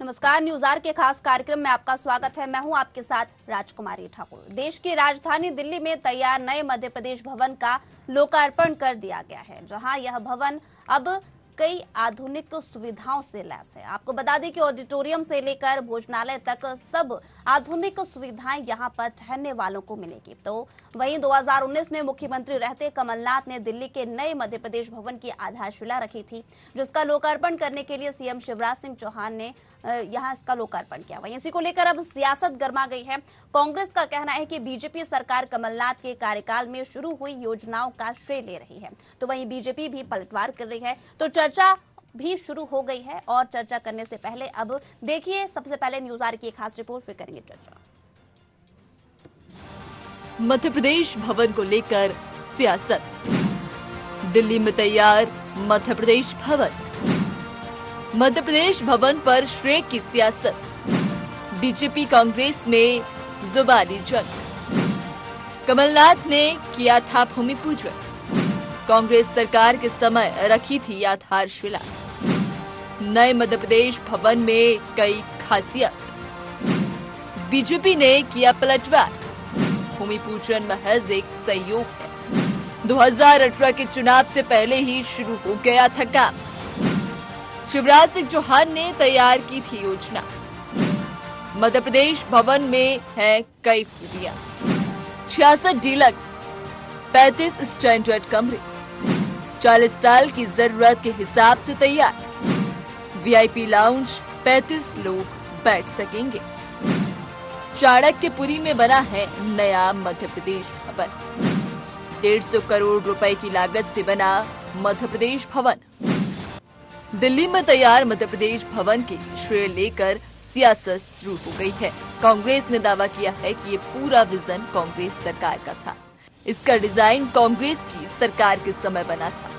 नमस्कार, news are के खास कार्यक्रम में आपका स्वागत है। मैं हूं आपके साथ राजकुमारी ठाकुर। देश की राजधानी दिल्ली में तैयार नए मध्य प्रदेश भवन का लोकार्पण कर दिया गया है, जहां यह भवन अब कई आधुनिक सुविधाओं से लैस है। आपको बता दें कि ऑडिटोरियम से लेकर भोजनालय तक सब आधुनिक सुविधाएं यहां पर ठहरने वालों को मिलेगी। तो वहीं 2019 में मुख्यमंत्री रहते कमलनाथ ने दिल्ली के नए मध्य प्रदेश भवन की आधारशिला रखी थी, जिसका लोकार्पण करने के लिए सीएम शिवराज सिंह चौहान ने यहां इसका लोकार्पण किया। वहीं इसी को लेकर अब सियासत गर्मा गई है। कांग्रेस का कहना है कि बीजेपी सरकार कमलनाथ के कार्यकाल में शुरू हुई योजनाओं का श्रेय ले रही है, तो वहीं बीजेपी भी पलटवार कर रही है। तो चर्चा भी शुरू हो गई है और चर्चा करने से पहले अब देखिए सबसे पहले न्यूज आर की एक खास रिपोर्ट फिर करेंगे चर्चा। मध्य प्रदेश भवन को लेकर सियासत। दिल्ली में तैयार मध्य प्रदेश भवन। मध्य प्रदेश भवन पर श्रेय की सियासत। बीजेपी कांग्रेस में जुबानी जंग। कमलनाथ ने किया था भूमि पूजन। कांग्रेस सरकार के समय रखी थी आधारशिला। नए मध्य प्रदेश भवन में कई खासियत। बीजेपी ने किया पलटवार। भूमि पूजन महज एक संयोग है। 2018 के चुनाव से पहले ही शुरू हो गया था काम। शिवराज सिंह चौहान ने तैयार की थी योजना। मध्य प्रदेश भवन में है कई खूबियां। 66 डीलक्स, 35 स्टैंडर्ड कमरे, 40 साल की जरूरत के हिसाब से तैयार। वीआईपी लाउंज, 35 लोग बैठ सकेंगे। चाणक्यपुरी में बना है नया मध्य प्रदेश भवन। 150 करोड़ रुपए की लागत से बना मध्य प्रदेश भवन। दिल्ली में तैयार मध्य प्रदेश भवन के श्रेय लेकर सियासत शुरू हो गई है। कांग्रेस ने दावा किया है कि ये पूरा विजन कांग्रेस सरकार का था। इसका डिजाइन कांग्रेस की सरकार के समय बना था।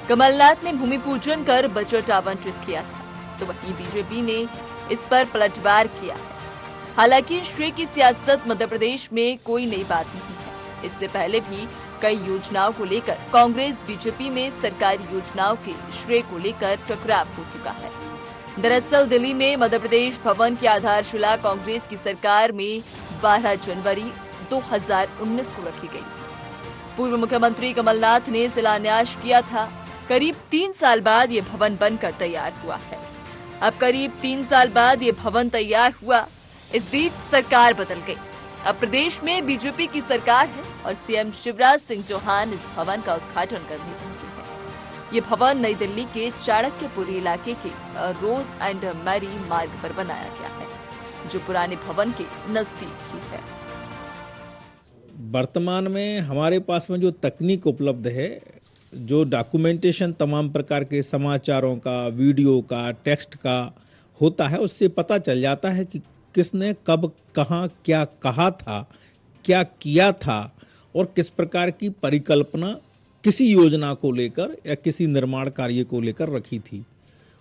कमलनाथ ने भूमि पूजन कर बजट आवंटित किया था, तो वहीं बीजेपी ने इस पर पलटवार किया है। हालांकि श्रेय की सियासत मध्य प्रदेश में कोई नई बात नहीं है। इससे पहले भी कई योजनाओं को लेकर कांग्रेस बीजेपी में सरकारी योजनाओं के श्रेय को लेकर टकराव हो चुका है। दरअसल दिल्ली में मध्य प्रदेश भवन की आधारशिला कांग्रेस की सरकार में 12 जनवरी 2019 को रखी गई। पूर्व मुख्यमंत्री कमलनाथ ने शिलान्यास किया था। करीब 3 साल बाद ये भवन बनकर तैयार हुआ है। अब करीब 3 साल बाद ये भवन तैयार हुआ। इस बीच सरकार बदल गई। अब प्रदेश में बीजेपी की सरकार है और सीएम शिवराज सिंह चौहान इस भवन का उद्घाटन करने पहुंचे हैं। ये भवन नई दिल्ली के चाणक्यपुरी इलाके के रोज एंड मैरी मार्ग पर बनाया गया है, जो पुराने भवन के नजदीक ही है। वर्तमान में हमारे पास में जो तकनीक उपलब्ध है, जो डॉक्यूमेंटेशन तमाम प्रकार के समाचारों का, वीडियो का, टेक्स्ट का होता है, उससे पता चल जाता है कि किसने कब कहाँ क्या कहा था, क्या किया था और किस प्रकार की परिकल्पना किसी योजना को लेकर या किसी निर्माण कार्य को लेकर रखी थी।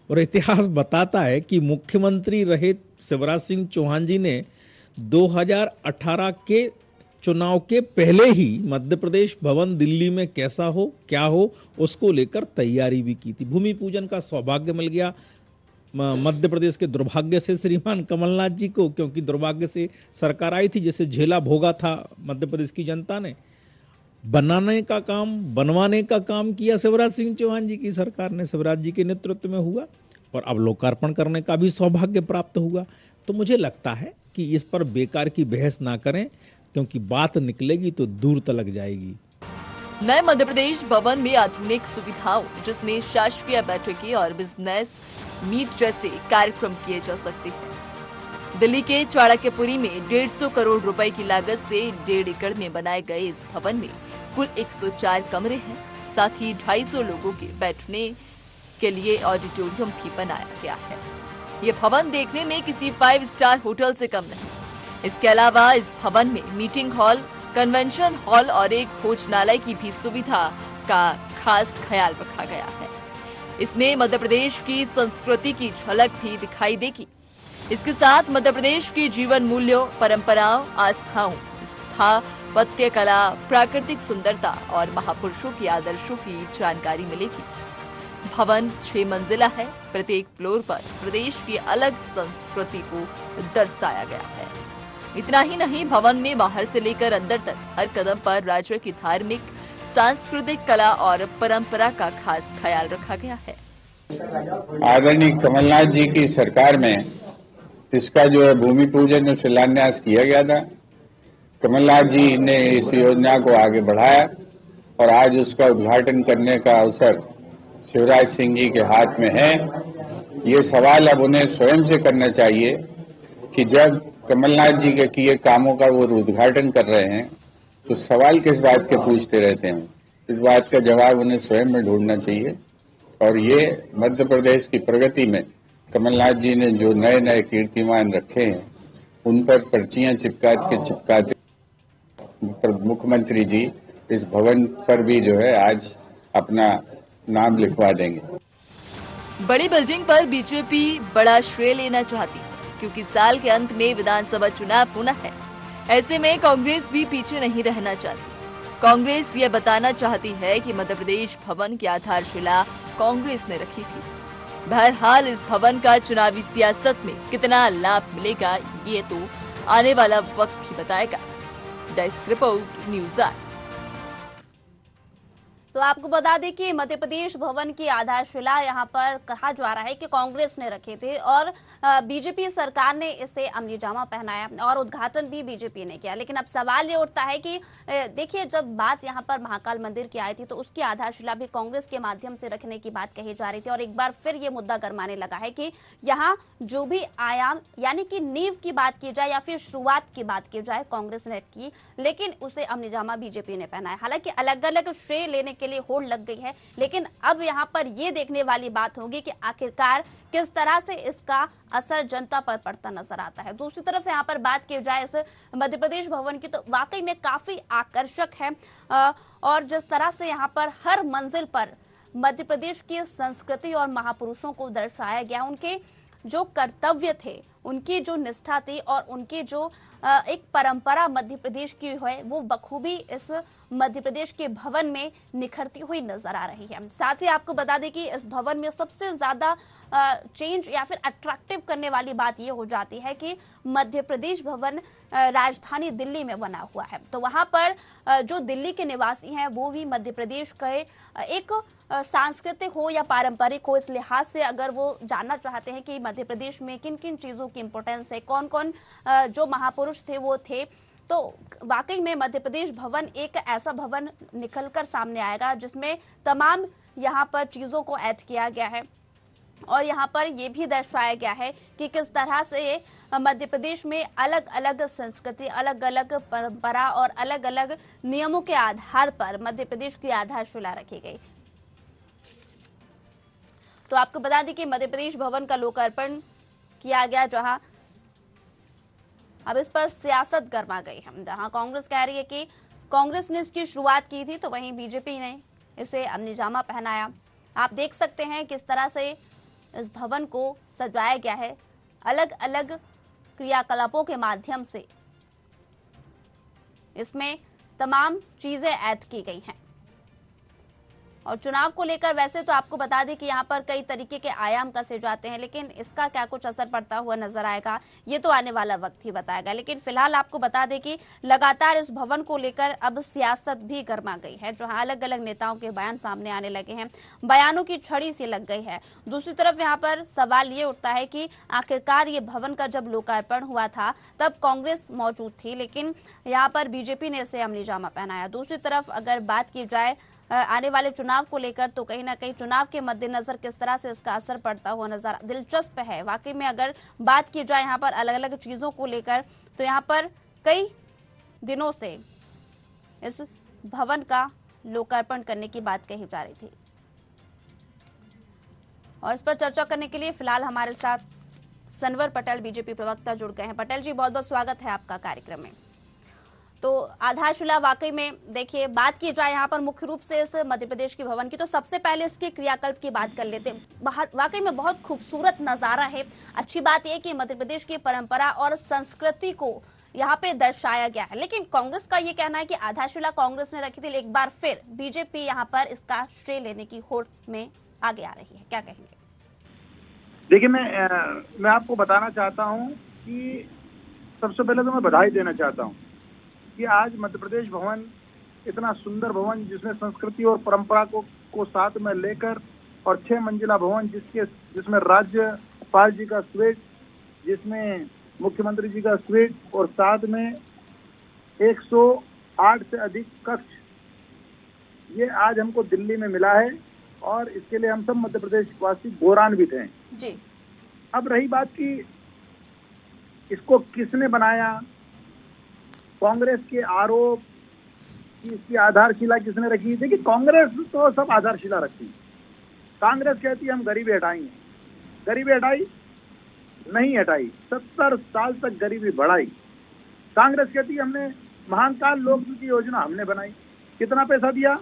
और इतिहास बताता है कि मुख्यमंत्री रहे शिवराज सिंह चौहान जी ने 2018 के चुनाव के पहले ही मध्य प्रदेश भवन दिल्ली में कैसा हो, क्या हो, उसको लेकर तैयारी भी की थी। भूमि पूजन का सौभाग्य मिल गया मध्य प्रदेश के दुर्भाग्य से श्रीमान कमलनाथ जी को, क्योंकि दुर्भाग्य से सरकार आई थी, जिसे झेला भोगा था मध्य प्रदेश की जनता ने। बनाने का काम, बनवाने का काम किया शिवराज सिंह चौहान जी की सरकार ने, शिवराज जी के नेतृत्व में हुआ और अब लोकार्पण करने का भी सौभाग्य प्राप्त हुआ। तो मुझे लगता है कि इस पर बेकार की बहस ना करें, क्योंकि बात निकलेगी तो दूर तक जाएगी। नए मध्य प्रदेश भवन में आधुनिक सुविधाओं, जिसमें शासकीय बैठकें और बिजनेस मीट जैसे कार्यक्रम किए जा सकते हैं। दिल्ली के चाणक्यपुरी में 150 करोड़ रुपए की लागत से 1.5 एकड़ में बनाए गए इस भवन में कुल 104 कमरे हैं। साथ ही 250 लोगों के बैठने के लिए ऑडिटोरियम भी बनाया गया है। ये भवन देखने में किसी 5 स्टार होटल से कम नहीं। इसके अलावा इस भवन में मीटिंग हॉल, कन्वेंशन हॉल और एक भोजनालय की भी सुविधा का खास ख्याल रखा गया है। इसमें मध्य प्रदेश की संस्कृति की झलक भी दिखाई देगी। इसके साथ मध्य प्रदेश के जीवन मूल्यों, परंपराओं, आस्थाओं, स्थापत्य कला, प्राकृतिक सुंदरता और महापुरुषों के आदर्शों की जानकारी मिलेगी। भवन 6 मंजिला है। प्रत्येक फ्लोर पर प्रदेश की अलग संस्कृति को दर्शाया गया है। इतना ही नहीं, भवन में बाहर से लेकर अंदर तक हर कदम पर राज्य की धार्मिक, सांस्कृतिक, कला और परंपरा का खास ख्याल रखा गया है। आदरणीय कमलनाथ जी की सरकार में इसका जो है भूमि पूजन और शिलान्यास किया गया था। कमलनाथ जी ने इस योजना को आगे बढ़ाया और आज उसका उद्घाटन करने का अवसर शिवराज सिंह जी के हाथ में है। ये सवाल अब उन्हें स्वयं से करना चाहिए कि जब कमलनाथ जी के किए कामों का वो उद्घाटन कर रहे हैं तो सवाल किस बात के पूछते रहते हैं। इस बात का जवाब उन्हें स्वयं में ढूंढना चाहिए। और ये मध्य प्रदेश की प्रगति में कमलनाथ जी ने जो नए नए कीर्तिमान रखे हैं उन पर पर्चियां चिपकाते मुख्यमंत्री जी इस भवन पर भी जो है आज अपना नाम लिखवा देंगे। बड़ी बिल्डिंग पर बीजेपी बड़ा श्रेय लेना चाहती है क्योंकि साल के अंत में विधानसभा चुनाव होना है। ऐसे में कांग्रेस भी पीछे नहीं रहना चाहती। कांग्रेस ये बताना चाहती है कि मध्य प्रदेश भवन की आधारशिला कांग्रेस ने रखी थी। बहरहाल इस भवन का चुनावी सियासत में कितना लाभ मिलेगा ये तो आने वाला वक्त ही बताएगा। Desk report, news 8। तो आपको बता दें कि मध्य प्रदेश भवन की आधारशिला यहां पर कहा जा रहा है कि कांग्रेस ने रखे थे और बीजेपी सरकार ने इसे अमलीजामा पहनाया और उद्घाटन भी बीजेपी ने किया। लेकिन अब सवाल ये उठता है कि देखिए, जब बात यहां पर महाकाल मंदिर की आई थी तो उसकी आधारशिला भी कांग्रेस के माध्यम से रखने की बात कही जा रही थी और एक बार फिर ये मुद्दा गरमाने लगा है कि यहाँ जो भी आयाम यानी कि नींव की बात की जाए या फिर शुरुआत की बात की जाए कांग्रेस ने की, लेकिन उसे अमलीजामा बीजेपी ने पहनाया। हालांकि अलग अलग श्रेय लेने के लिए होड़ लग गई है, लेकिन अब यहां पर यह देखने वाली बात होगी कि आखिरकार किस तरह से इसका असर जनता पर पड़ता नजर आता है। दूसरी तरफ यहां पर बात की जाए इस मध्य प्रदेश भवन की तो वाकई में काफी आकर्षक है और जिस तरह से यहां पर हर मंजिल पर मध्य प्रदेश की संस्कृति और महापुरुषों को दर्शाया गया, उनके जो कर्तव्य थे, उनकी जो निष्ठा थी और उनकी जो एक परंपरा मध्य प्रदेश की है वो बखूबी इस मध्य प्रदेश के भवन में निखरती हुई नजर आ रही है। साथ ही आपको बता दें कि इस भवन में सबसे ज्यादा चेंज या फिर अट्रैक्टिव करने वाली बात ये हो जाती है कि मध्य प्रदेश भवन राजधानी दिल्ली में बना हुआ है। तो वहां पर जो दिल्ली के निवासी हैं वो भी मध्य प्रदेश के एक सांस्कृतिक हो या पारंपरिक हो, इस लिहाज से अगर वो जानना चाहते हैं कि मध्य प्रदेश में किन किन चीजों की इंपॉर्टेंस है, कौन कौन जो महापुरुष थे वो थे, तो वाकई में मध्य प्रदेश भवन एक ऐसा भवन निकलकर सामने आएगा जिसमें तमाम यहाँ पर चीजों को ऐड किया गया है और यहाँ पर ये भी दर्शाया गया है कि किस तरह से मध्य प्रदेश में अलग अलग संस्कृति, अलग अलग परंपरा और अलग अलग नियमों के आधार पर मध्य प्रदेश की आधारशिला रखी गई। तो आपको बता दें कि मध्य प्रदेश भवन का लोकार्पण किया गया, जहां अब इस पर सियासत गरमा गई है। जहां कांग्रेस कह रही है कि कांग्रेस ने इसकी शुरुआत की थी तो वहीं बीजेपी ने इसे अमलीजामा पहनाया। आप देख सकते हैं किस तरह से इस भवन को सजाया गया है, अलग अलग क्रियाकलापों के माध्यम से इसमें तमाम चीजें ऐड की गई हैं। और चुनाव को लेकर वैसे तो आपको बता दें कि यहाँ पर कई तरीके के आयाम कसे जाते हैं, लेकिन इसका क्या कुछ असर पड़ता हुआ नजर आएगा ये तो आने वाला वक्त ही बताएगा। लेकिन फिलहाल आपको बता दें कि लगातार इस भवन को लेकर अब सियासत भी गर्मा गई है, जहां अलग अलग नेताओं के बयान सामने आने लगे हैं, बयानों की छड़ी सी लग गई है। दूसरी तरफ यहाँ पर सवाल ये उठता है कि आखिरकार ये भवन का जब लोकार्पण हुआ था तब कांग्रेस मौजूद थी, लेकिन यहाँ पर बीजेपी ने इसे अमलीजामा पहनाया। दूसरी तरफ अगर बात की जाए आने वाले चुनाव को लेकर तो कहीं ना कहीं चुनाव के मद्देनजर किस तरह से इसका असर पड़ता हुआ नजर दिलचस्प है। वाकई में अगर बात की जाए यहाँ पर अलग अलग चीजों को लेकर तो यहाँ पर कई दिनों से इस भवन का लोकार्पण करने की बात कही जा रही थी और इस पर चर्चा करने के लिए फिलहाल हमारे साथ सनवर पटेल बीजेपी प्रवक्ता जुड़ गए हैं। पटेल जी, बहुत बहुत स्वागत है आपका कार्यक्रम में। तो आधारशिला वाकई में देखिए, बात की जाए यहाँ पर मुख्य रूप से इस मध्य प्रदेश के भवन की, तो सबसे पहले इसके क्रियाकल्प की बात कर लेते हैं। वाकई में बहुत खूबसूरत नजारा है। अच्छी बात यह कि मध्य प्रदेश की परंपरा और संस्कृति को यहाँ पे दर्शाया गया है, लेकिन कांग्रेस का ये कहना है कि आधारशिला कांग्रेस ने रखी थी, एक बार फिर बीजेपी यहाँ पर इसका श्रेय लेने की होड़ में आगे आ रही है, क्या कहेंगे? देखिए, मैं आपको बताना चाहता हूं कि सबसे पहले तो मैं बधाई देना चाहता हूं कि आज मध्य प्रदेश भवन, इतना सुंदर भवन जिसमें संस्कृति और परंपरा को साथ में लेकर, और 6 मंजिला भवन जिसमें राज्यपाल जी का स्वीट, जिसमें मुख्यमंत्री जी का स्वीट, और साथ में 108 से अधिक कक्ष, ये आज हमको दिल्ली में मिला है और इसके लिए हम सब मध्य प्रदेश वासी गौरवान्वित हैं जी। अब रही बात कि इसको किसने बनाया, कांग्रेस के आरोप कि इसकी आधारशिला किसने रखी। देखिए, कांग्रेस तो सब आधारशिला रखती है। कांग्रेस कहती है हम गरीबी हटाएंगे, गरीबी हटाई नहीं हटाई, 70 साल तक गरीबी बढ़ाई। कांग्रेस कहती है हमने महाकाल लोकमुखी योजना हमने बनाई, कितना पैसा दिया?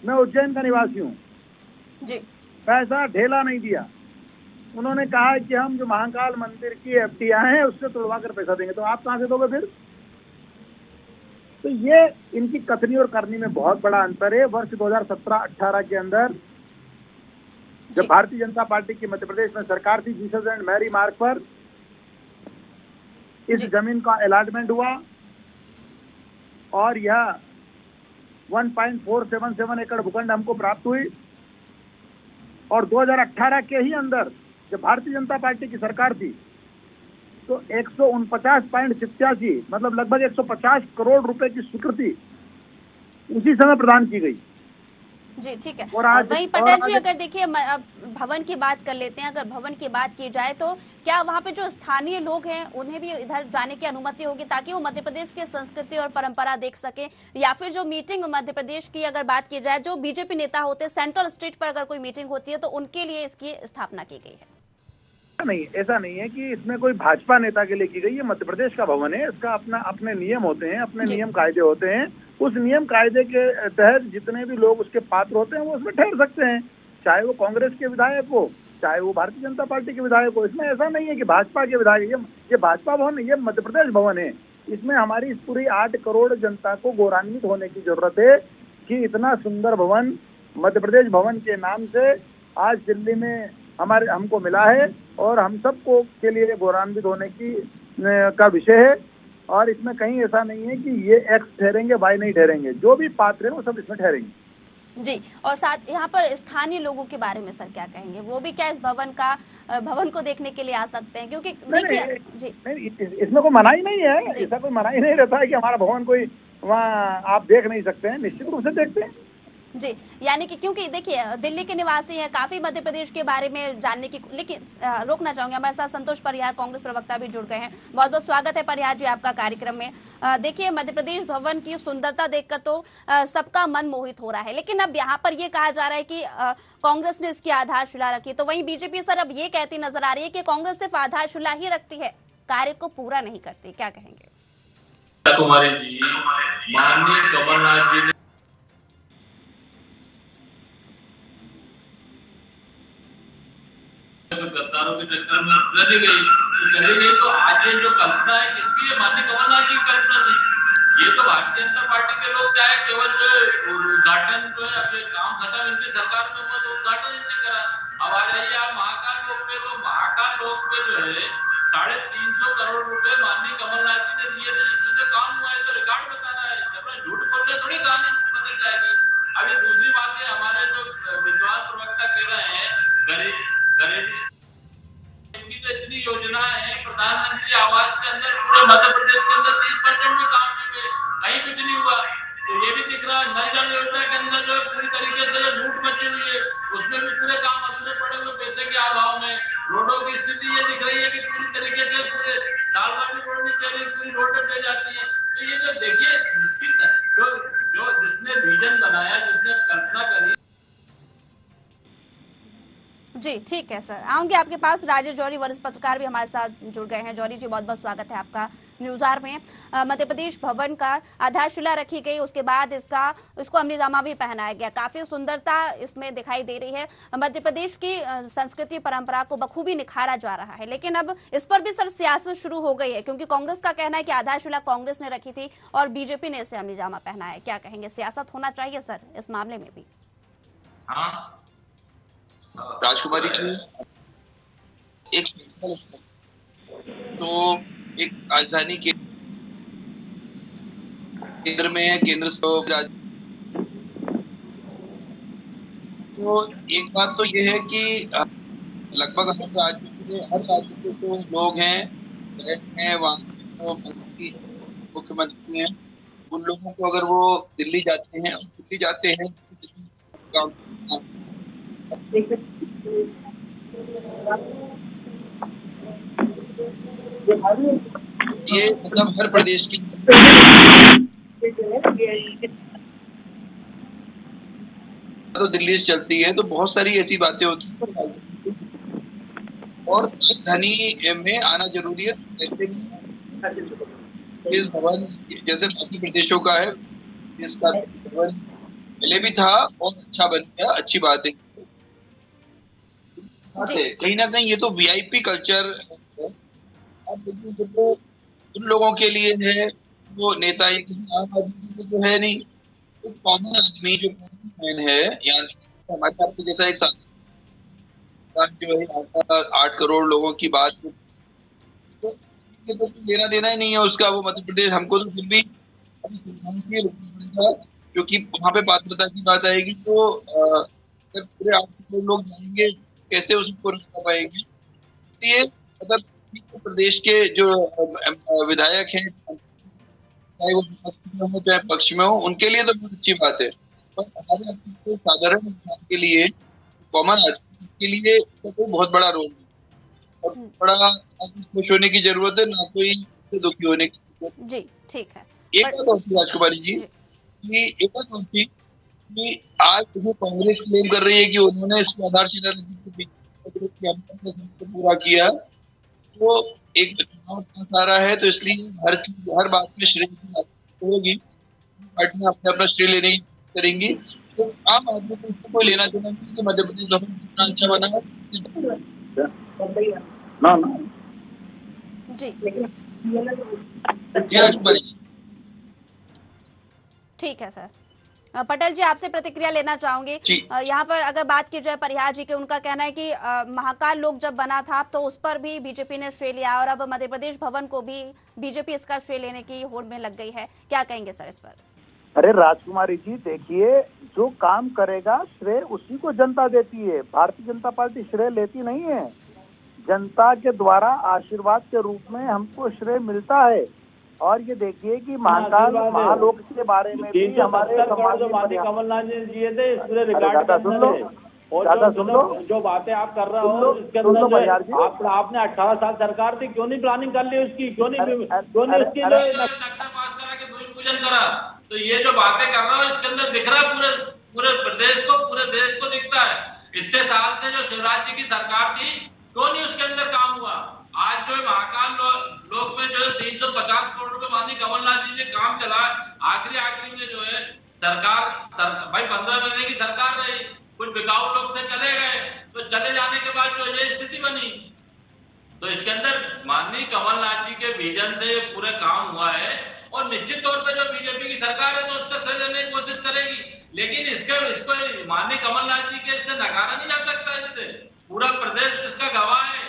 मैं उज्जैन का निवासी हूँ जी। पैसा ढेला नहीं दिया। उन्होंने कहा कि हम जो महाकाल मंदिर की एफडीआई हैं उससे तुड़वा कर पैसा देंगे, तो आप कहां से दोगे फिर? तो ये इनकी कथनी और करनी में बहुत बड़ा अंतर है। वर्ष 2017-18 के अंदर जब भारतीय जनता पार्टी की मध्य प्रदेश में सरकार थी, जीसस एंड मैरी मार्ग पर इस जमीन का अलॉटमेंट हुआ और यह 1.477 एकड़ भूखंड हमको प्राप्त हुई। और 2018 के ही अंदर जब भारतीय जनता पार्टी की सरकार थी तो 149.87 मतलब लगभग 150 करोड़ रुपए की स्वीकृति उसी समय प्रदान की गई। जी ठीक है। और आज वहीं पटेल जी, अगर देखिए अब भवन की बात कर लेते हैं, अगर भवन की बात की जाए तो क्या वहाँ पे जो स्थानीय लोग हैं उन्हें भी इधर जाने की अनुमति होगी ताकि वो मध्य प्रदेश की संस्कृति और परंपरा देख सके, या फिर जो मीटिंग मध्य प्रदेश की अगर बात की जाए, जो बीजेपी नेता होते हैं सेंट्रल स्ट्रीट पर अगर कोई मीटिंग होती है तो उनके लिए इसकी स्थापना की गई है? नहीं, ऐसा नहीं है कि इसमें कोई भाजपा नेता के लिए की गई है। मध्य प्रदेश का भवन है, इसका अपने नियम होते हैं, अपने नियम कायदे होते हैं। उस नियम कायदे के तहत जितने भी लोग उसके पात्र होते हैं वो उसमें ठहर सकते हैं, चाहे वो कांग्रेस के विधायक हो, चाहे वो भारतीय जनता पार्टी के विधायक हो। इसमें ऐसा नहीं है कि भाजपा के विधायक, ये भाजपा भवन, ये मध्य प्रदेश भवन है। इसमें हमारी पूरी 8 करोड़ जनता को गौरवान्वित होने की जरूरत है कि इतना सुंदर भवन मध्य प्रदेश भवन के नाम से आज दिल्ली में हमको मिला है और हम सबको के लिए गौरवान्वित होने का विषय है। और इसमें कहीं ऐसा नहीं है कि ये एक्स ठहरेंगे, वाई नहीं ठहरेंगे, जो भी पात्र हैं वो सब इसमें ठहरेंगे। जी, और साथ यहाँ पर स्थानीय लोगों के बारे में सर क्या कहेंगे? वो भी क्या इस भवन को देखने के लिए आ सकते हैं? क्योंकि देखिए जी नहीं, इसमें कोई मनाही नहीं है, ऐसा कोई मनाही नहीं रहता है कि हमारा भवन कोई वहाँ आप देख नहीं सकते हैं, निश्चित रूप से देखते हैं जी। यानी कि क्योंकि देखिए दिल्ली के निवासी हैं, काफी मध्य प्रदेश के बारे में जानने की, लेकिन रोकना चाहूंगा, हमारे साथ संतोष परिहार कांग्रेस प्रवक्ता भी जुड़ गए हैं। बहुत बहुत स्वागत है परिहार जी आपका कार्यक्रम में। देखिए मध्य प्रदेश भवन की सुंदरता देखकर तो सबका मन मोहित हो रहा है, लेकिन अब यहाँ पर ये कहा जा रहा है कि कांग्रेस ने इसकी आधारशिला रखी, तो वहीं बीजेपी सर अब ये कहती नजर आ रही है कि कांग्रेस सिर्फ आधारशिला ही रखती है, कार्य को पूरा नहीं करती, क्या कहेंगे? कुमारी जी, माननीय कमलनाथ जी गद्दारों के चक्कर में चली गई तो आज ये जो कल्पना है किसकी है? माननीय कमलनाथ जी की कल्पना थी। ये तो भारतीय जनता पार्टी के लोग चाहे केवल जो उद्घाटन जो है अपने काम खत्म इनकी सरकार में हुआ तो उद्घाटन इनने करा। अब आ जाइए आप महाकाल लोक पे, तो महाकाल लोक पे जो है 350 करोड़ रुपए माननीय कमलनाथ जी ने दिए थे, जिसमें जो काम हुआ है तो रिकॉर्ड बता रहा है। जब मैं झूठ बोल रहे थोड़ी कहानी बदल जाएगी। अब ये दूसरी बात है, हमारे जो विद्वान प्रवक्ता कह रहे हैं गरीब इनकी तो इतनी योजनाएं हैं, प्रधानमंत्री आवास के अंदर पूरे मध्य प्रदेश के अंदर 30% में काम नहीं हुए, कहीं कुछ नहीं हुआ। तो ये भी दिख रहा है नल जल योजना के अंदर जो पूरी तरीके से लूट मची हुई है, उसमें भी पूरे काम अधूरे पड़े हुए पैसे के अभाव में। रोडों की स्थिति ये दिख रही है कि पूरी तरीके से पूरे साल भर भी रोड नहीं चल रही, पूरी रोडें बह जाती है। तो ये जो देखिए जिसने विजन बनाया, जिसने कल्पना करी। जी ठीक है सर, आऊंगे आपके पास। राजेश जौहरी वरिष्ठ पत्रकार भी हमारे साथ जुड़ गए हैं। जौहरी जी बहुत बहुत स्वागत है आपका न्यूज आवर में। मध्य प्रदेश भवन का आधारशिला रखी गई, उसके बाद इसको अमलीजामा भी पहनाया गया, काफी सुंदरता इसमें दिखाई दे रही है। मध्य प्रदेश की संस्कृति परंपरा को बखूबी निखारा जा रहा है, लेकिन अब इस पर भी सर सियासत शुरू हो गई है, क्योंकि कांग्रेस का कहना है कि आधारशिला कांग्रेस ने रखी थी और बीजेपी ने इसे अमलीजामा पहनाया है। क्या कहेंगे, सियासत होना चाहिए सर इस मामले में भी? हाँ, राजकुमारी जी, एक तो एक राजधानी के केंद्र में है, केंद्र तो एक बात तो ये है कि लगभग हर राज्य के जो लोग हैं वहाँ मंत्री मुख्यमंत्री हैं, उन लोगों को अगर वो दिल्ली जाते हैं ये मतलब हर प्रदेश की तो दिल्ली से चलती है, तो बहुत सारी ऐसी बातें होती हैं और राजधानी में आना जरूरी है। ऐसे इस भवन जैसे बाकी प्रदेशों का है, इसका भवन पहले भी था और अच्छा बन गया, अच्छी बात है। कहीं ना कहीं ये तो वीआईपी कल्चर है। अब देखिए जब उन लोगों के लिए है, वो नेता है, किसी आम आदमी के जो है नहीं, तो कॉमन आदमी जो मैन है, यहाँ हमारे आपके जैसा एक जो है 8 करोड़ लोगों की बात, तो लेना देना ही नहीं है उसका। वो मध्य प्रदेश हमको तो फिर भी क्योंकि वहाँ पे पात्रता की बात आएगी, तो पूरे 8 करोड़ लोग जाएंगे, कैसे उसको रोक पाएंगे। इसलिए मतलब प्रदेश के जो विधायक हैं, चाहे वो विपक्ष में हो चाहे पक्ष में हो, उनके लिए तो बहुत अच्छी बात है, पर हमारे साधारण इंसान के लिए, कॉमन आदमी के लिए तो बहुत बड़ा रोल है और बड़ा खुश होने की जरूरत है, ना कोई दुखी होने की जरूरत। जी ठीक है। एक बात और थी राजकुमारी जी, कि एक बात और थी कि आज जो कांग्रेस क्लेम कर रही है कि उन्होंने इसको आधारशिला पूरा किया, तो एक चुनाव पास आ रहा है, तो इसलिए हर बात में श्रेय की बात होगी, पार्टियां अपने अपना श्रेय लेने की करेंगी, तो आम आदमी को इसको कोई लेना देना नहीं कि मध्य प्रदेश गवर्नमेंट कितना अच्छा बना है। जी ठीक है सर। पटेल जी, आपसे प्रतिक्रिया लेना चाहूंगी। यहाँ पर अगर बात की जाए परिहार जी के, उनका कहना है कि महाकाल लोक जब बना था तो उस पर भी बीजेपी ने श्रेय लिया और अब मध्य प्रदेश भवन को भी बीजेपी इसका श्रेय लेने की होड़ में लग गई है। क्या कहेंगे सर इस पर? अरे राजकुमारी जी, देखिए, जो काम करेगा श्रेय उसी को जनता देती है। भारतीय जनता पार्टी श्रेय लेती नहीं है, जनता के द्वारा आशीर्वाद के रूप में हमको श्रेय मिलता है। और ये देखिए कि महाकाल महालोक के बारे में भी हमारे कमलनाथ जी थे, इसमें रिकॉर्ड सुन लो, और जो बातें आप कर रहे हो इसके अंदर आपने 18 साल सरकार थी, क्यों नहीं प्लानिंग कर ली उसकी, क्यों नहीं उसकी नक्शा पास करा के भूमि पूजन करा। तो ये जो बातें कर रहा हो इसके अंदर दिख रहा है, पूरे प्रदेश को, पूरे देश को दिखता है। इतने साल से जो शिवराज जी की सरकार थी, क्यों नहीं उसके अंदर काम हुआ। आज जो महाकाल लोक में जो है 350 करोड़ रुपए माननीय कमलनाथ जी ने काम चला, आखिरी में जो है सरकार भाई 15 महीने की सरकार रही, कुछ बिकाऊ लोग थे चले गए, तो चले जाने के बाद जो ये स्थिति बनी। तो इसके अंदर माननीय कमलनाथ जी के विजन से पूरे काम हुआ है और निश्चित तौर पे जो बीजेपी की सरकार है तो उसका श्रेय लेने की कोशिश करेगी, लेकिन इसको माननीय कमलनाथ जी के इससे नकारा नहीं जा सकता। इससे पूरा प्रदेश इसका गवाह है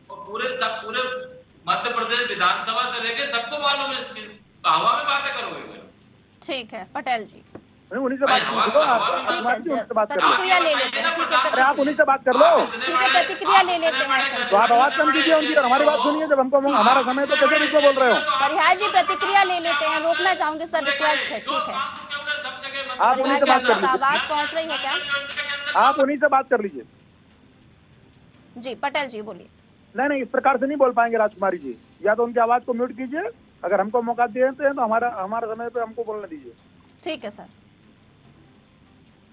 और पूरे मध्य प्रदेश विधानसभा से लेके सबको मालूम है इसकी। तो हवा में बातें करोगे? ठीक है पटेल जी, उन्हीं से बात प्रतिक्रिया ले लेते हैं। ठीक है, आप उन्हीं से बात कर लो। ठीक है, प्रतिक्रिया ले लेते हैं। तो आप आवाज कम कीजिए उनकी और हमारी बात सुनिए। जब हमको हमारा समय तो कैसे इसको बोल रहे हो? परिहार जी, प्रतिक्रिया ले लेते हैं, रोकना चाहूंगी सर, रिक्वेस्ट है। ठीक है, आप उन्हीं से बात कर लीजिए। आवाज पहुंच रही है क्या? आप उन्हीं से बात कर लीजिए। जी पटेल जी बोलिए। नहीं, इस प्रकार से नहीं बोल पाएंगे राजकुमारी जी। या तो उनकी आवाज को म्यूट कीजिए, अगर हमको मौका दिए तो हमारा समय पे हमको बोलने दीजिए। ठीक है सर।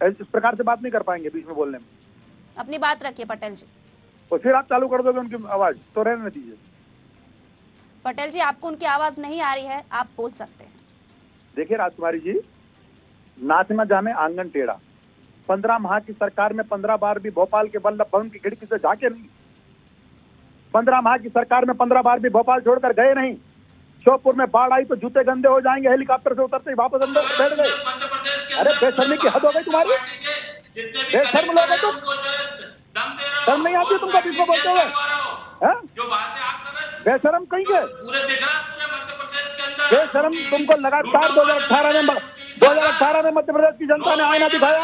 इस प्रकार से बात नहीं कर पाएंगे बीच में बोलने में। अपनी बात रखिए पटेल जी। और फिर आप चालू कर दोगे उनकी आवाज, तो रहने दीजिए। पटेल जी, आपको उनकी आवाज नहीं आ रही है, आप बोल सकते हैं। देखिए राजकुमारी जी, नाच न जाने आंगन टेढ़ा। 15 माह की सरकार में 15 बार भी भोपाल के वल्लभ भवन की खिड़की से झांके नहीं। 15 माह की सरकार में 15 बार भी भोपाल छोड़कर गए नहीं। श्योपुर में बाढ़ आई तो जूते गंदे हो जाएंगे, हेलीकॉप्टर से उतरते ही वापस अंदर बैठ गए। अरे बेशर्मी की हद हो गई तुम्हारी, बेशर्म लोग हो तुम। दम दे रहे हो, शर्म नहीं आती तुमको बीच में बोलते हुए? जो बातें आप कर रहे हो बेशरम कहीं के पूरे दिख रहा है पूरे मध्य प्रदेश के अंदर। बेशरम तुमको लगातार 2018 में मध्य प्रदेश की जनता ने आईना दिखाया,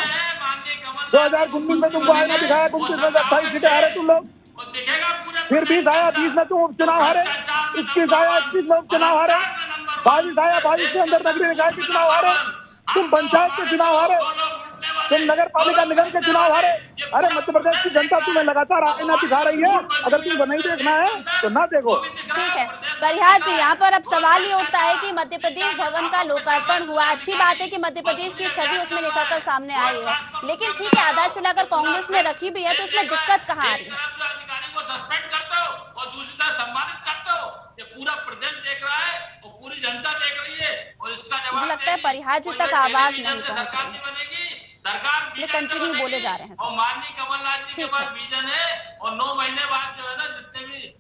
2019 में तुमको आईना दिखाया, 29 में 28 सीटें हारे तुम लोग, फिर 20 आया, 20 में तुम उपचुनाव हारे, 21 आया, 21 में उपचुनाव हारे, 22 आया, 22 के अंदर नगरीय निकाय के चुनाव हारे, तुम पंचायत के चुनाव हारे, तुम नगर पालिका निगम के चुनाव हारे। अरे मध्य प्रदेश की जनता तुम्हें लगातार आईना दिखा रही है, अगर तुमको नहीं देखना है तो ना देखो। ठीक है परिहार जी, यहाँ पर अब सवाल ये उठता है कि मध्य प्रदेश भवन का लोकार्पण हुआ, अच्छी बात है कि मध्य प्रदेश की छवि उसमें निखर कर सामने आई है, लेकिन ठीक है आधारशिला अगर कांग्रेस ने रखी भी है तो इसमें दिक्कत कहाँ आ रही है? अधिकारी को सस्पेंड करते हो और दूसरी तरफ सम्मानित करते हो, ये पूरा प्रदेश देख रहा है और पूरी जनता देख रही है और इसका जवाब मुझे लगता है परिहार जी तक आवाज नहीं पहुंच सरकार नहीं बनेगी। सरकार इसलिए कंटिन्यू बोले जा रहे हैं और माननीय कमलनाथ जी के पास विजन है और 9 महीने बाद जो है ना जितने भी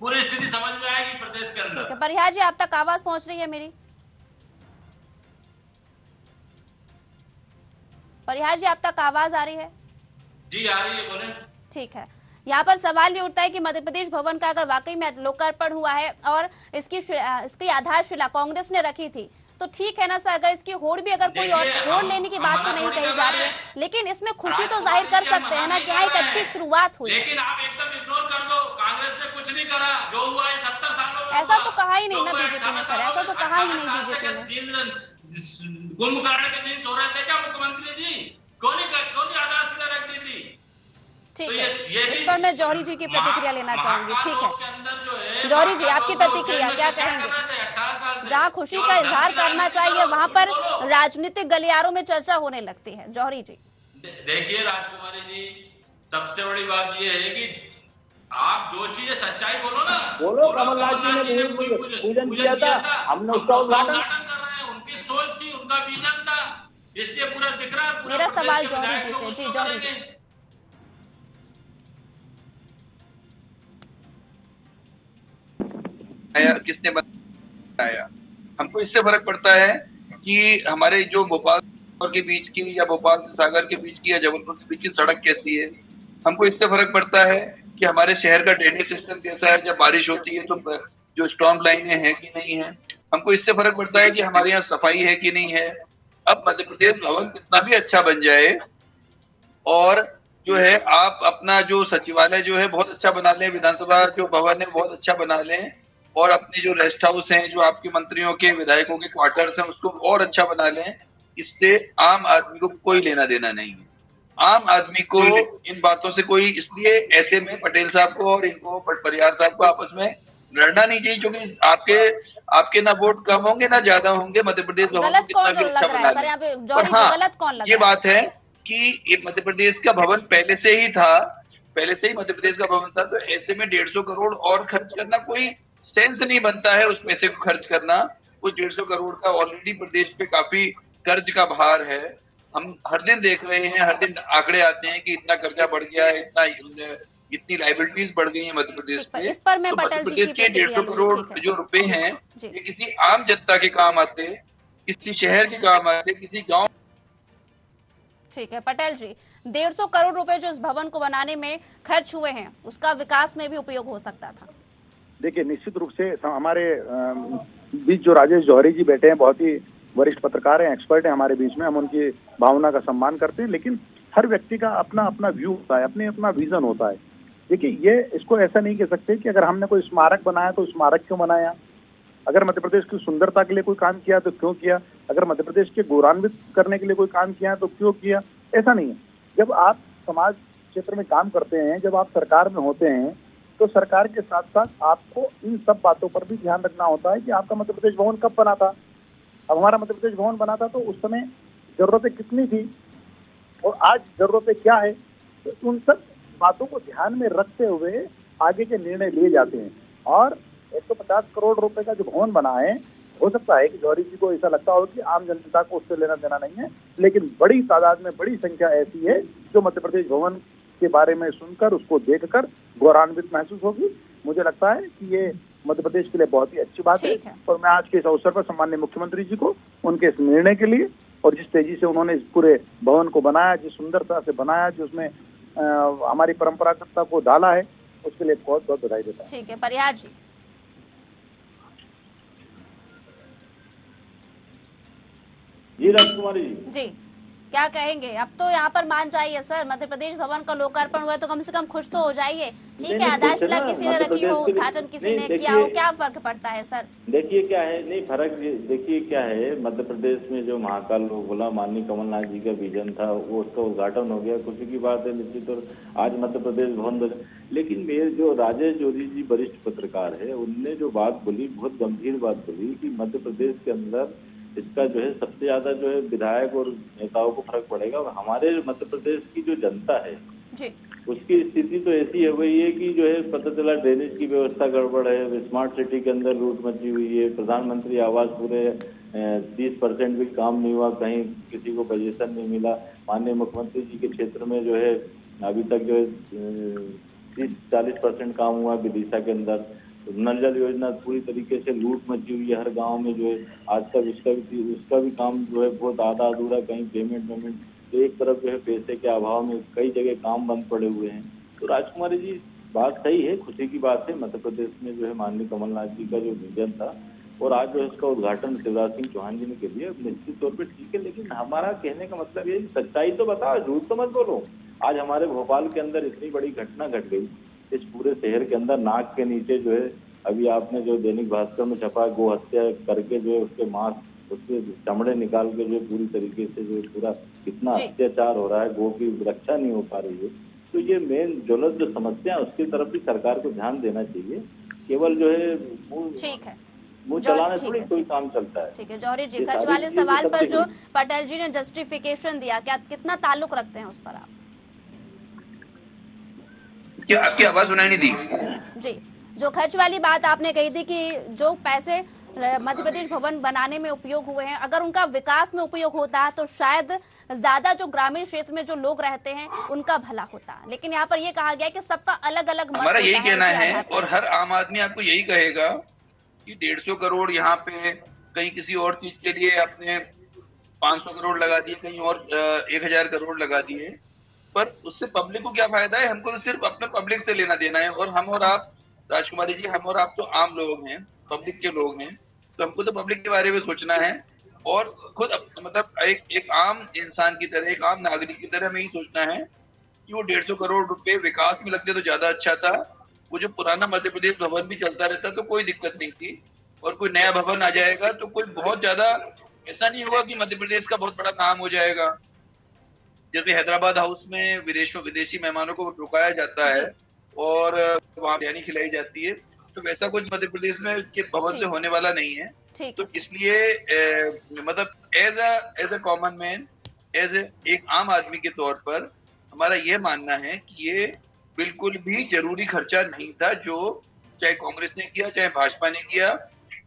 पूरी स्थिति समझ में आएगी प्रदेश के अंदर। ठीक है परिहार जी, आप तक आवाज पहुंच रही है मेरी? परिहार जी आप तक आवाज आ रही है? जी आ रही है, बोले। ठीक है, यहाँ पर सवाल ये उठता है कि मध्य प्रदेश भवन का अगर वाकई में लोकार्पण हुआ है और इसकी आधारशिला कांग्रेस ने रखी थी तो ठीक है ना सर, अगर इसकी होड़ भी अगर कोई और होड़ लेने की बात तो नहीं कही जा रही है, लेकिन इसमें खुशी तो जाहिर कर सकते हैं ना कि हाँ एक अच्छी शुरुआत हुई। लेकिन आप एकदम इग्नोर कर दो, कांग्रेस ने कुछ नहीं करा, जो हुआ है 70 सालों में ऐसा तो कहा ही नहीं ना बीजेपी ने सर, ऐसा तो कहा ही नहीं बीजेपी ने। गुम करने के नींद सो रहे थे क्या मुख्यमंत्री जी? क्यों नहीं आधारशिला रख दी थी? ठीक है, इस पर मैं जौहरी जी की प्रतिक्रिया लेना चाहूंगी। ठीक है जौहरी जी, आपकी प्रतिक्रिया क्या कहेंगे? जहां खुशी का इजहार करना चाहिए वहां पर राजनीतिक गलियारों में चर्चा होने लगती है। जौहरी जी देखिए राजकुमारी जी, सबसे बड़ी बात ये है कि आप जो चीजें सच्चाई बोलो ना, बोलो कमलनाथ जी ने पूजन किया था, हमने उसका उद्घाटन कर रहे हैं, उनकी सोच थी, उनका विजन था, इसलिए पूरा दिख रहा है। मेरा सवाल जौहरी जी से। जी जौहरी जी, किसने बनाया? हमको इससे फर्क पड़ता है कि हमारे जो भोपाल के बीच की या भोपाल से सागर के बीच की या जबलपुर के बीच की सड़क कैसी है। हमको इससे फर्क पड़ता है कि हमारे शहर का ड्रेनेज सिस्टम कैसा है, जब बारिश होती है तो जो स्टॉर्म लाइनें हैं कि नहीं है। हमको इससे फर्क पड़ता है कि हमारे यहाँ सफाई है कि नहीं है। अब मध्य प्रदेश भवन कितना भी अच्छा बन जाए और जो है आप अपना जो सचिवालय जो है बहुत अच्छा बना लें, विधानसभा जो भवन है बहुत अच्छा बना लें और अपने जो रेस्ट हाउस हैं, जो आपके मंत्रियों के विधायकों के क्वार्टर्स हैं, उसको और अच्छा बना लें। इससे आम आदमी को कोई लेना देना नहीं है। आम आदमी को इन बातों से कोई, इसलिए ऐसे में पटेल साहब को और इनको परिहार साहब को आपस में लड़ना नहीं चाहिए, क्योंकि आपके ना वोट कम होंगे ना ज्यादा होंगे। मध्य प्रदेश भवन कितना भी अच्छा बना लें। और हाँ, ये बात है कि ये मध्य प्रदेश का भवन पहले से ही मध्य प्रदेश का भवन था, तो ऐसे में 150 करोड़ और खर्च करना कोई सेंस नहीं बनता है। उस पैसे को खर्च करना, वो 150 करोड़ का ऑलरेडी प्रदेश पे काफी कर्ज का भार है। हम हर दिन देख रहे हैं, हर दिन आंकड़े आते हैं कि इतना कर्जा बढ़ गया है, इतनी लाइबिलिटीज बढ़ गई है मध्य प्रदेश में। इस पर मैं तो मध्य प्रदेश के 150 करोड़ जो रुपए हैं, ये किसी आम जनता के काम आते, किसी शहर के काम आते, किसी गाँव। ठीक है पटेल जी, 150 करोड़ रुपए जो इस भवन को बनाने में खर्च हुए हैं उसका विकास में भी उपयोग हो सकता था। देखिए निश्चित रूप से हमारे बीच जो राजेश जौहरी जी बैठे हैं, बहुत ही वरिष्ठ पत्रकार हैं, एक्सपर्ट हैं हमारे बीच में, हम उनकी भावना का सम्मान करते हैं, लेकिन हर व्यक्ति का अपना अपना व्यू होता है, अपना विजन होता है। देखिए ये इसको ऐसा नहीं कह सकते कि अगर हमने कोई स्मारक बनाया तो स्मारक क्यों बनाया, अगर मध्य प्रदेश की सुंदरता के लिए कोई काम किया तो क्यों किया, अगर मध्य प्रदेश के गौरवान्वित करने के लिए कोई काम किया तो क्यों किया, ऐसा नहीं है। जब आप समाज क्षेत्र में काम करते हैं, जब आप सरकार में होते हैं, तो सरकार के साथ साथ आपको इन सब बातों पर भी ध्यान रखना होता है कि आपका मध्य प्रदेश भवन कब बना था। अब हमारा मध्य प्रदेश भवन बना था तो उस समय जरूरतें कितनी थी और आज जरूरतें क्या है, तो उन सब बातों को ध्यान में रखते हुए आगे के निर्णय लिए जाते हैं। और 150 करोड़ रुपए का जो भवन बना है, हो सकता है कि जौहरी जी को ऐसा लगता हो कि आम जनता को उससे लेना देना नहीं है, लेकिन बड़ी तादाद में बड़ी संख्या ऐसी है जो मध्य प्रदेश भवन के बारे में सुनकर, उसको देखकर गौरवान्वित महसूस होगी। मुझे लगता है कि ये मध्य प्रदेश के लिए बहुत ही अच्छी बात है और मैं आज के इस अवसर पर सम्माननीय मुख्यमंत्री जी को उनके इस निर्णय के लिए और जिस तेजी से उन्होंने इस पूरे भवन को बनाया, जिस सुंदरता से बनाया, जिसमें हमारी परंपरागतता को ढाला है, उसके लिए बहुत बहुत बधाई देता हूँ। ठीक है, परिहार जी। जी राजकुमारी जी, क्या कहेंगे? अब तो यहाँ पर मान जाइए सर, मध्य प्रदेश भवन का लोकार्पण हुआ है तो कम से कम खुश तो हो जाइए। ठीक है, आधारशिला किसी ने रखी हो, उद्घाटन किसी ने किया हो, क्या फर्क पड़ता है सर? देखिए क्या है, नहीं फर्क देखिए क्या है, मध्य प्रदेश में जो महाकाल लोक बोला माननीय कमलनाथ जी का विजन था, वो उसका उद्घाटन हो गया, खुशी की बात है निश्चित। और आज मध्य प्रदेश भवन बना, लेकिन मेरे जो राजेश जोशी जी वरिष्ठ पत्रकार है, उनने जो बात बोली, बहुत गंभीर बात बोली कि मध्य प्रदेश के अंदर इसका जो है सबसे ज्यादा जो है विधायक और नेताओं को फर्क पड़ेगा। और हमारे मध्य प्रदेश की जो जनता है जी, उसकी स्थिति तो ऐसी हो गई है कि जो है पता चला ड्रेनेज की व्यवस्था गड़बड़ है, स्मार्ट सिटी के अंदर लूट मची हुई है, प्रधानमंत्री आवास पूरे 30% भी काम नहीं हुआ, कहीं किसी को पोजीशन नहीं मिला। माननीय मुख्यमंत्री जी के क्षेत्र में जो है अभी तक जो है 30-40% काम हुआ विदिशा के अंदर। नल जल योजना पूरी तरीके से लूट मची हुई है, हर गांव में जो है आज तक उसका भी काम जो है बहुत आधा अधूरा, कहीं पेमेंट तो एक तरफ जो है पैसे के अभाव में कई जगह काम बंद पड़े हुए हैं। तो राजकुमारी जी बात सही है, खुशी की बात है, मध्य प्रदेश में जो है माननीय कमलनाथ जी का जो विजन था और आज जो इसका उद्घाटन शिवराज सिंह चौहान जी ने कर दिया, निश्चित तौर पर ठीक है। लेकिन हमारा कहने का मतलब ये सच्चाई तो बताओ, झूठ तो मत बोलो। आज हमारे भोपाल के अंदर इतनी बड़ी घटना घट गई, इस पूरे शहर के अंदर नाक के नीचे जो है अभी आपने जो दैनिक भास्कर में छपा, गो हत्या करके जो है उसके मांस उसके चमड़े निकाल के जो पूरी तरीके से जो पूरा कितना अत्याचार हो रहा है, गो की रक्षा नहीं हो पा रही है। तो ये मेन ज्वलंत जो समस्या है उसकी तरफ भी सरकार को ध्यान देना चाहिए। केवल जो है ठीक है, मुँह चलाने थोड़ी कोई काम चलता है। ठीक है जौहरी जी, खर्च वाले सवाल पर जो पटेल जी ने जस्टिफिकेशन दिया, क्या कितना ताल्लुक रखते हैं उस पर आप? क्या आपकी आवाज सुनाई नहीं दी? जी, जो खर्च वाली बात आपने कही थी कि जो पैसे मध्य प्रदेश भवन बनाने में उपयोग हुए हैं, अगर उनका विकास में उपयोग होता तो शायद ज्यादा जो ग्रामीण क्षेत्र में जो लोग रहते हैं उनका भला होता। लेकिन यहाँ पर ये कहा गया कि सबका अलग अलग मत हमारा होता यही कहना है, और और हर आम आदमी आपको यही कहेगा कि 150 करोड़ यहाँ पे कहीं किसी और चीज के लिए आपने 500 करोड़ लगा दिए, कहीं और 1000 करोड़ लगा दिए, पर उससे पब्लिक को क्या फायदा है? हमको तो सिर्फ अपने पब्लिक से लेना देना है। और हम और आप राजकुमारी जी, हम और आप तो आम लोग हैं, पब्लिक के लोग हैं, तो हमको तो पब्लिक के बारे में सोचना है और खुद मतलब एक आम इंसान की तरह, एक आम नागरिक की तरह हमें यही सोचना है कि वो 150 करोड़ रुपए विकास में लगते तो ज्यादा अच्छा था। वो जो पुराना मध्य प्रदेश भवन भी चलता रहता तो कोई दिक्कत नहीं थी, और कोई नया भवन आ जाएगा तो कोई बहुत ज्यादा ऐसा नहीं होगा कि मध्य प्रदेश का बहुत बड़ा नाम हो जाएगा। जैसे हैदराबाद हाउस में विदेशी मेहमानों को रुकाया जाता है और वहाँ बिरयानी खिलाई जाती है, तो वैसा कुछ मध्य प्रदेश में के भवन से होने वाला नहीं है। तो इसलिए मतलब एज अ कॉमन मैन, एक आम आदमी के तौर पर हमारा यह मानना है कि ये बिल्कुल भी जरूरी खर्चा नहीं था, जो चाहे कांग्रेस ने किया, चाहे भाजपा ने किया,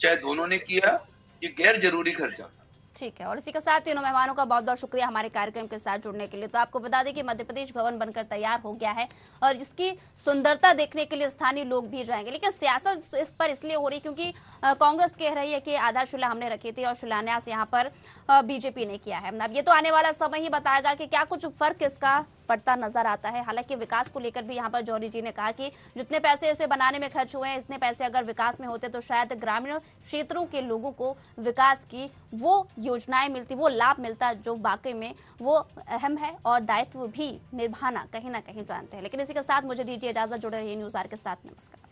चाहे दोनों ने किया, ये गैर जरूरी खर्चा। ठीक है, और इसी के साथ तीनों मेहमानों का बहुत बहुत शुक्रिया हमारे कार्यक्रम के साथ जुड़ने के लिए। तो आपको बता दें कि मध्य प्रदेश भवन बनकर तैयार हो गया है और इसकी सुंदरता देखने के लिए स्थानीय लोग भी जाएंगे। लेकिन सियासत इस पर इसलिए हो रही क्योंकि कांग्रेस कह रही है कि आधारशिला हमने रखी थी और शिलान्यास यहाँ पर बीजेपी ने किया है। अब ये तो आने वाला समय ही बताएगा कि क्या कुछ फर्क इसका पड़ता नजर आता है। हालांकि विकास को लेकर भी यहाँ पर जौहरी जी ने कहा कि जितने पैसे इसे बनाने में खर्च हुए हैं, इतने पैसे अगर विकास में होते तो शायद ग्रामीण क्षेत्रों के लोगों को विकास की वो योजनाएं मिलती, वो लाभ मिलता जो वाकई में वो अहम है और दायित्व भी निभाना कहीं ना कहीं जानते हैं। लेकिन इसी के साथ मुझे दीजिए इजाजत, जुड़े रहिए न्यूज़ आर के साथ। नमस्कार।